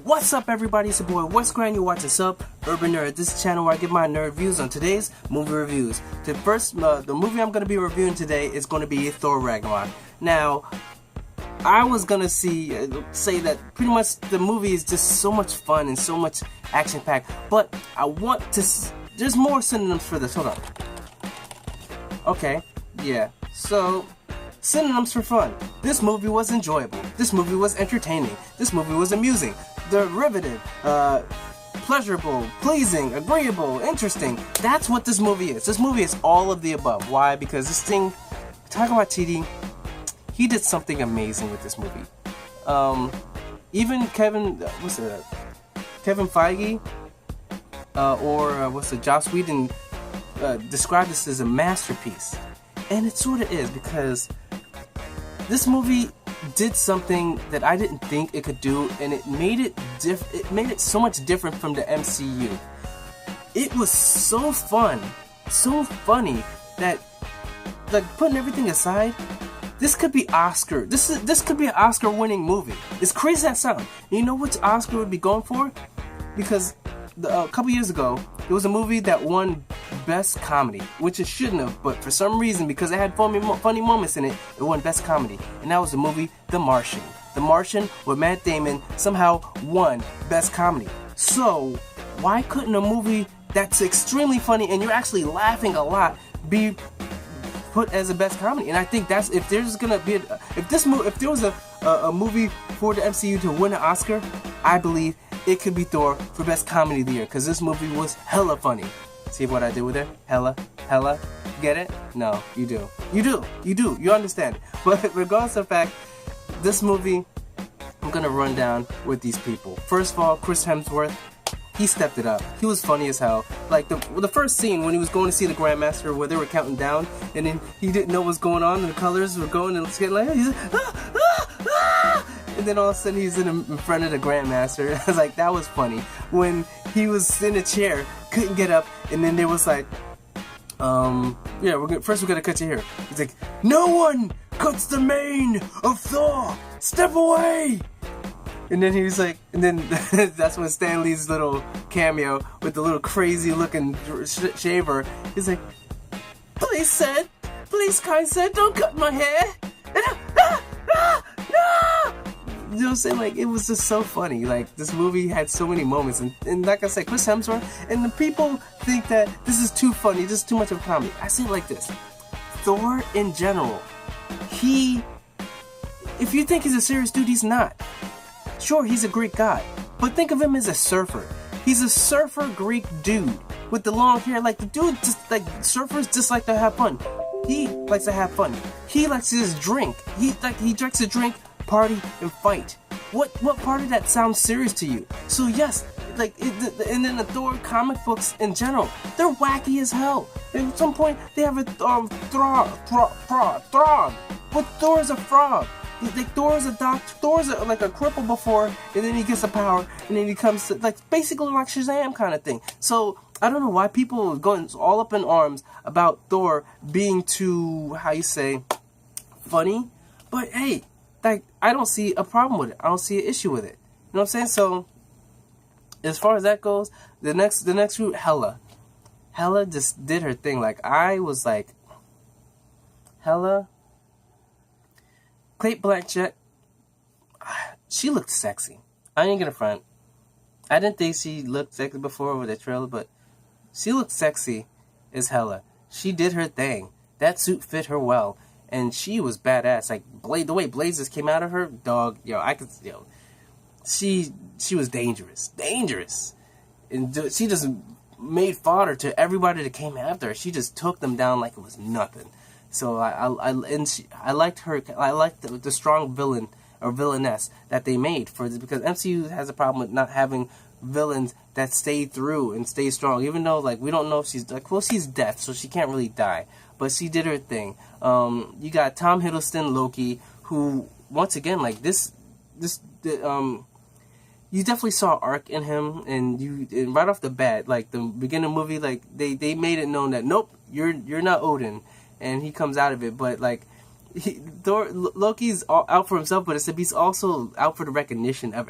What's up, everybody? It's your boy Wes Grand. You're watching Sub Urban Nerd. This is a channel where I give my nerd views on today's movie reviews. The movie I'm going to be reviewing today is going to be Thor Ragnarok. Now, I was going to say that pretty much the movie is just so much fun and so much action-packed, but I want to... There's more synonyms for this. Hold on. Okay, yeah. So, synonyms for fun. This movie was enjoyable. This movie was entertaining. This movie was amusing. Derivative, pleasurable, pleasing, agreeable, interesting. That's what this movie is. This movie is all of the above. Why? Because this thing, talking about TD, he did something amazing with this movie. Even Kevin Feige, Joss Whedon, described this as a masterpiece. And it sort of is, because this movie did something that I didn't think it could do, and it made it so much different from the MCU. It was so fun, so funny, that, like, putting everything aside, this could be Oscar. This could be an Oscar-winning movie. As crazy as that sounds. You know what Oscar would be going for? Because a couple years ago, there was a movie that won Best Comedy, which it shouldn't have, but for some reason, because it had funny moments in it, it won Best Comedy. And that was the movie The Martian. The Martian with Matt Damon somehow won Best Comedy. So, why couldn't a movie that's extremely funny and you're actually laughing a lot be put as a Best Comedy? And I think that's, if there's gonna be if there was a movie for the MCU to win an Oscar, I believe it could be Thor for Best Comedy of the Year, because this movie was hella funny. See what I did with it? Hella. Get it? No, you do. You understand. But regardless of the fact, this movie, I'm gonna run down with these people. First of all, Chris Hemsworth, he stepped it up. He was funny as hell. Like the first scene when he was going to see the Grandmaster, where they were counting down, and then he didn't know what's going on, and the colors were going, and it's getting like, he's like, and then all of a sudden he's in front of the Grandmaster. I was like, that was funny. When he was in a chair, couldn't get up, and then there was like, first we're gonna cut you here. He's like, no one cuts the mane of Thor! Step away! And then he was like, and then that's when Stan Lee's little cameo with the little crazy looking shaver. He's like, please kind said, don't cut my hair! No! You know what I'm saying? Like, it was just so funny. Like, this movie had so many moments, and like I said, Chris Hemsworth, and the people think that this is too funny, this is too much of a comedy. I say it like this: Thor in general, if you think he's a serious dude, he's not. Sure, he's a Greek god, but think of him as a surfer. He's a surfer Greek dude with the long hair. Like, the dude just, like, surfers just like to have fun. He likes to have fun. He likes to just drink. He drinks a drink, party, and fight. What part of that sounds serious to you? So yes, like, and then the Thor comic books in general, they're wacky as hell. At some point, they have a frog, but Thor's a frog. Like, Thor's a doctor. Thor's like a cripple before, and then he gets the power, and then he comes to, like, basically like Shazam kind of thing. So I don't know why people are going all up in arms about Thor being too, how you say, funny. But hey, like, I don't see a problem with it. I don't see an issue with it. You know what I'm saying? So, as far as that goes, the next route, Hela just did her thing. Like, I was like, Hela, Cate Blanchett, she looked sexy. I ain't gonna front. I didn't think she looked sexy before with the trailer, but she looked sexy as Hela. She did her thing. That suit fit her well. And she was badass. Like, the way blazes came out of her, dog, she was dangerous. And she just made fodder to everybody that came after her. She just took them down like it was nothing. So I liked her. I liked the strong villain or villainess that they made for this, because MCU has a problem with not having villains that stay through and stay strong. Even though, like, we don't know if she's, like, well, she's deaf, so she can't really die. But she did her thing. You got Tom Hiddleston, Loki, who, once again, like, you definitely saw arc in him, and right off the bat, like, the beginning of the movie, like, they made it known that, nope, you're not Odin, and he comes out of it. But, like, Loki's out for himself, but he's also out for the recognition of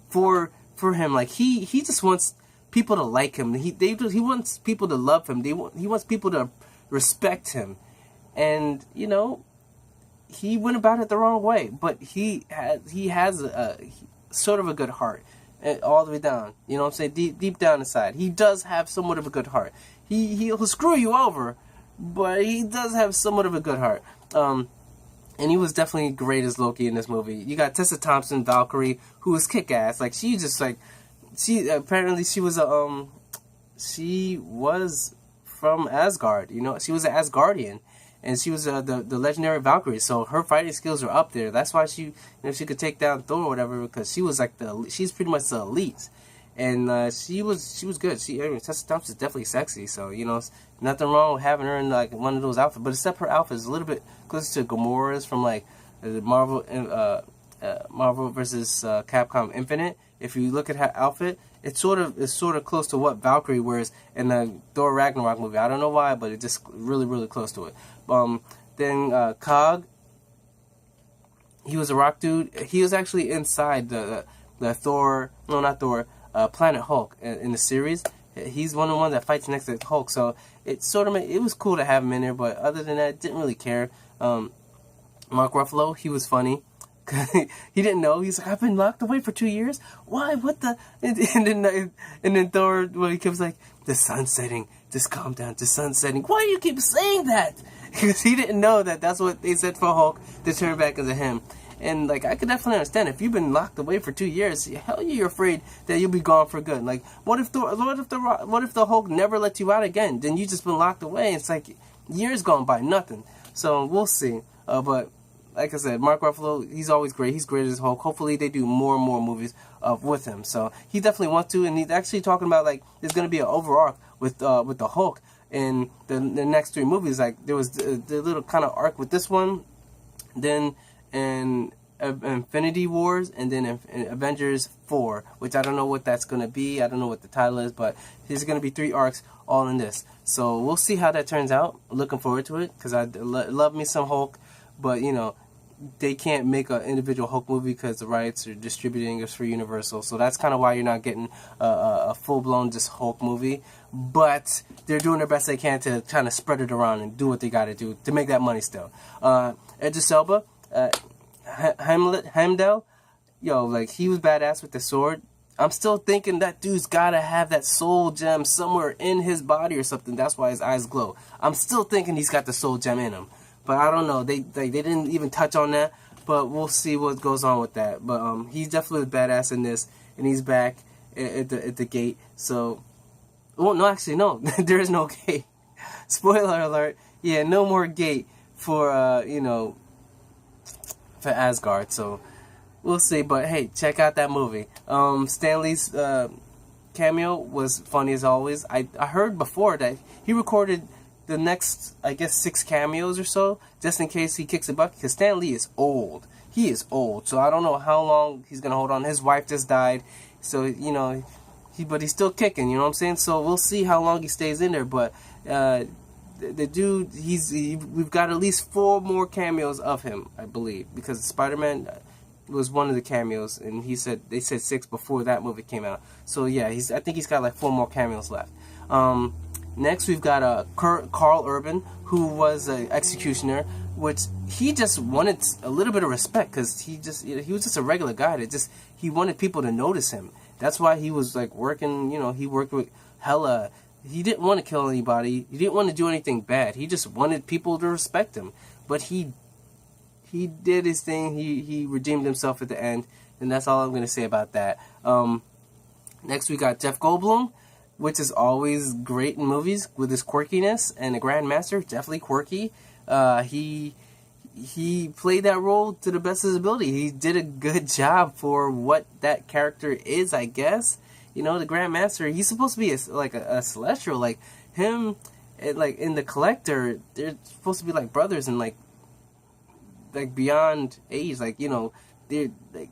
for him. Like he just wants people to like him. He wants people to love him. He wants people to respect him, and he went about it the wrong way. But he has a sort of a good heart, all the way down. You know what I'm saying? Deep down inside, he does have somewhat of a good heart. He'll screw you over, but he does have somewhat of a good heart. And he was definitely great as Loki in this movie. You got Tessa Thompson, Valkyrie, who was kick-ass. Like, she just, like, apparently she was from Asgard, She was an Asgardian. And she was the legendary Valkyrie. So her fighting skills are up there. That's why she could take down Thor or whatever, because she was, like, she's pretty much the elite. And she was good. Tessa Thompson is definitely sexy. So, nothing wrong with having her in, like, one of those outfits. But except her outfit is a little bit closer to Gamora's from, like, the Marvel versus Capcom Infinite. If you look at her outfit, it's sort of close to what Valkyrie wears in the Thor Ragnarok movie. I don't know why, but it's just really, really close to it. Then Cog, he was a rock dude. He was actually inside the Thor, no, not Thor, Planet Hulk in the series. He's one of the ones that fights next to Hulk, so it was cool to have him in there, but other than that, didn't really care. Mark Ruffalo, he was funny. He didn't know. He's like, I've been locked away for 2 years. Why? What the? And then Thor, well, he keeps like, the sun's setting. Just calm down. The sun's setting. Why do you keep saying that? Because he didn't know that that's what they said for Hulk to turn back into him. And, like, I could definitely understand if you've been locked away for 2 years, hell, you're afraid that you'll be gone for good. Like, what if the Hulk never let you out again? Then you just been locked away. It's like years gone by, nothing. So we'll see. But like I said, Mark Ruffalo, he's always great. He's great as Hulk. Hopefully they do more and more movies with him. So he definitely wants to, and he's actually talking about, like, there's going to be an over-arc with the Hulk in the next 3 movies. Like, there was the little kind of arc with this one, then in Infinity Wars, and then in Avengers 4, which I don't know what that's going to be. I don't know what the title is, but there's going to be 3 arcs all in this. So we'll see how that turns out. Looking forward to it, because I love me some Hulk, but, they can't make an individual Hulk movie because the rights are distributing it for Universal. So that's kind of why you're not getting a full-blown just Hulk movie. But they're doing their best they can to kind of spread it around and do what they got to do to make that money still. Idris Elba, Heimdall, like, he was badass with the sword. I'm still thinking that dude's got to have that soul gem somewhere in his body or something. That's why his eyes glow. I'm still thinking he's got the soul gem in him. But I don't know. They didn't even touch on that. But we'll see what goes on with that. But he's definitely badass in this, and he's back at the gate. So, well, no, actually, no, there is no gate. Spoiler alert. Yeah, no more gate for for Asgard. So we'll see. But hey, check out that movie. Stan Lee's cameo was funny as always. I heard before that he recorded the next, I guess, 6 cameos or so, just in case he kicks a bucket, because Stan Lee is old. He is old, so I don't know how long he's going to hold on. His wife just died, so, but he's still kicking, you know what I'm saying? So we'll see how long he stays in there, but the dude, we've got at least 4 more cameos of him, I believe, because Spider-Man was one of the cameos, and they said 6 before that movie came out. So yeah, I think he's got like 4 more cameos left. Next, we've got Carl Urban, who was an executioner, which he just wanted a little bit of respect, because he was just a regular guy he wanted people to notice him. That's why he was like working. He worked with hella. He didn't want to kill anybody. He didn't want to do anything bad. He just wanted people to respect him. But he did his thing. He redeemed himself at the end, and that's all I'm going to say about that. Next, we got Jeff Goldblum, which is always great in movies with his quirkiness, and the Grandmaster, definitely quirky. He played that role to the best of his ability. He did a good job for what that character is, I guess. The Grandmaster, he's supposed to be a celestial, like him, like in The Collector, they're supposed to be like brothers and like beyond age, they're like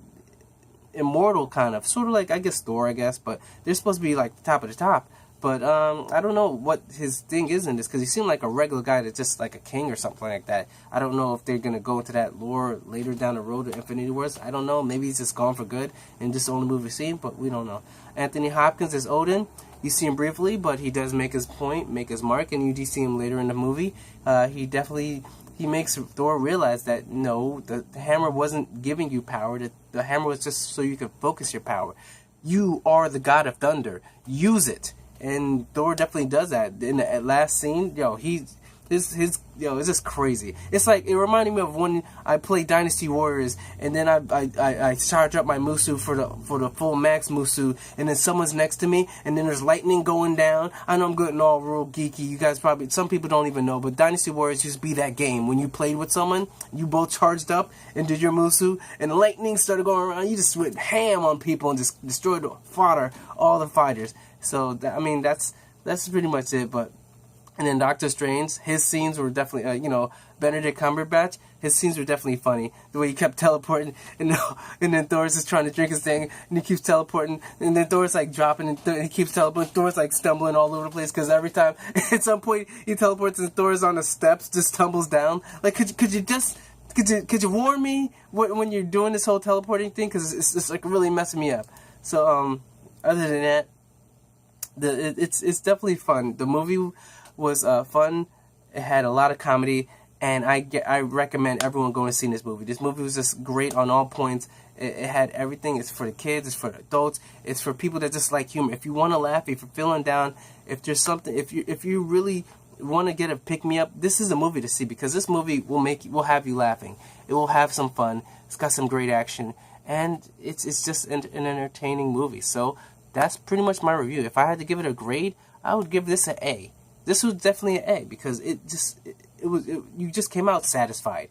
immortal, kind of, sort of like, I guess, Thor, but they're supposed to be like the top of the top. But I don't know what his thing is in this, because he seemed like a regular guy that's just like a king or something like that. I don't know if they're going to go into that lore later down the road of Infinity Wars. I don't know. Maybe he's just gone for good and this is the only movie we've seen, but we don't know. Anthony Hopkins as Odin. You see him briefly, but he does make his point, make his mark, and you do see him later in the movie. He makes Thor realize that no, the hammer wasn't giving you power. The hammer was just so you could focus your power. You are the god of thunder. Use it. And Thor definitely does that. In the last scene, it's just crazy. It's like, it reminded me of when I played Dynasty Warriors, and then I charge up my Musu for the full max Musu, and then someone's next to me, and then there's lightning going down. I know I'm getting all real geeky. You guys probably, some people don't even know, but Dynasty Warriors used to be that game when you played with someone, you both charged up and did your Musu, and the lightning started going around. You just went ham on people and just destroyed all the fighters. So that's pretty much it. But and then Doctor Strange, his scenes were definitely, Benedict Cumberbatch, his scenes were definitely funny. The way he kept teleporting, and then Thor's just trying to drink his thing, and he keeps teleporting, and then Thor's like dropping, and he keeps teleporting. Thor's like stumbling all over the place, because every time, at some point, he teleports, and Thor's on the steps, just tumbles down. Like, could you warn me when you're doing this whole teleporting thing? Because it's like really messing me up. So, other than that, it's definitely fun. The movie was fun. It had a lot of comedy, and I recommend everyone going to see this movie. This movie was just great on all points. It had everything. It's for the kids. It's for the adults. It's for people that just like humor. If you want to laugh, if you're feeling down, if there's something, if you really want to get a pick me up, this is a movie to see, because this movie will have you laughing. It will have some fun. It's got some great action, and it's just an entertaining movie. So that's pretty much my review. If I had to give it a grade, I would give this an A. This was definitely an A, because you just came out satisfied.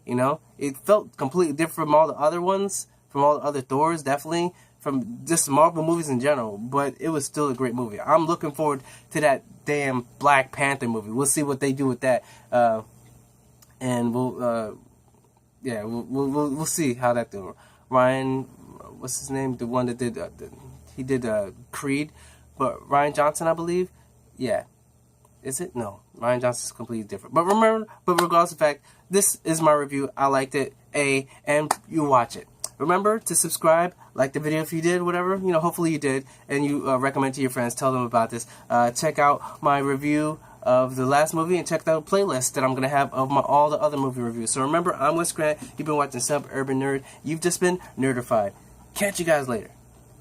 It felt completely different from all the other ones, from all the other Thors, definitely, from just Marvel movies in general, but it was still a great movie. I'm looking forward to that damn Black Panther movie. We'll see what they do with that, and we'll see how that do. Ryan, what's his name? The one that did he did Creed, but Ryan Johnson, I believe. Yeah. Is it? No. Ryan Johnson's completely different. But regardless of the fact, this is my review. I liked it. And you watch it. Remember to subscribe, like the video if you did, whatever. Hopefully you did. And you recommend to your friends. Tell them about this. Check out my review of the last movie, and check out a playlist that I'm going to have of all the other movie reviews. So remember, I'm Wes Grant. You've been watching Suburban Nerd. You've just been nerdified. Catch you guys later.